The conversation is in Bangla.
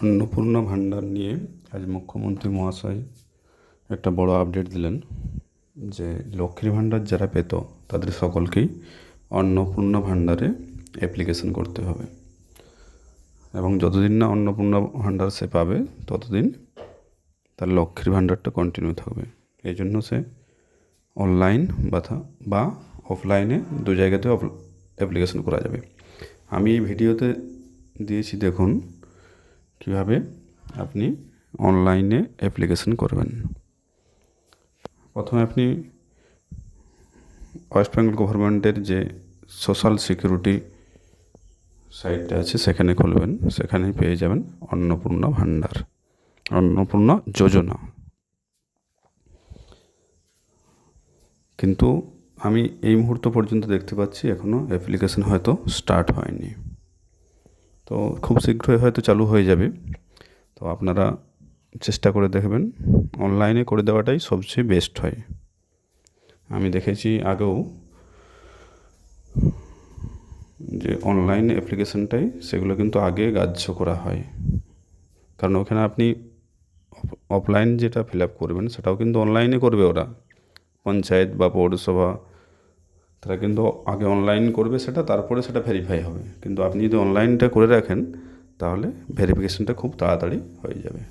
অন্নপূর্ণা ভাণ্ডার নিয়ে আজ মুখ্যমন্ত্রী মহাশয় একটা বড় আপডেট দিলেন যে লক্ষ্মীর ভাণ্ডার যারা পেত তাদের সকলকেই অন্নপূর্ণা ভাণ্ডারে অ্যাপ্লিকেশন করতে হবে এবং যতদিন না অন্নপূর্ণা ভাণ্ডার সে পাবে ততদিন তার লক্ষ্মীর ভাণ্ডারটা কন্টিনিউ থাকবে। এই জন্য সে অনলাইন বা অফলাইনে দু জায়গাতে অ্যাপ্লিকেশন করা যাবে। আমি এই ভিডিওতে দিয়েছি, দেখুন কিভাবে আপনি অনলাইনে অ্যাপ্লিকেশন করবেন। প্রথমে আপনি ওয়েস্ট বেঙ্গল গভর্নমেন্টের যে সোশ্যাল সিকিউরিটি সাইটটা আছে সেখানে খুলবেন, সেখানে পেয়ে যাবেন অন্নপূর্ণা ভাণ্ডার, অন্নপূর্ণা যোজনা। কিন্তু আমি এই মুহূর্ত পর্যন্ত দেখতে পাচ্ছি এখনও অ্যাপ্লিকেশন হয়তো স্টার্ট হয়নি, তো খুব শীঘ্রই হয়তো চালু হয়ে যাবে। তো আপনারা চেষ্টা করে দেখবেন, অনলাইনে করে দেওয়াটাই সবচেয়ে বেস্ট হয়। আমি দেখেছি আগেও যে অনলাইন অ্যাপ্লিকেশনটাই সেগুলো কিন্তু আগে গ্রাহ্য করা হয়, কারণ ওখানে আপনি অফলাইন যেটা ফিল আপ করবেন সেটাও কিন্তু অনলাইনে করবে ওরা, পঞ্চায়েত বা পৌরসভা, তারা কিন্তু আগে অনলাইন করবে সেটা, তারপরে সেটা ভেরিফাই হবে। কিন্তু আপনি যদি অনলাইনটা করে রাখেন তাহলে ভেরিফিকেশনটা খুব তাড়াতাড়ি হয়ে যাবে।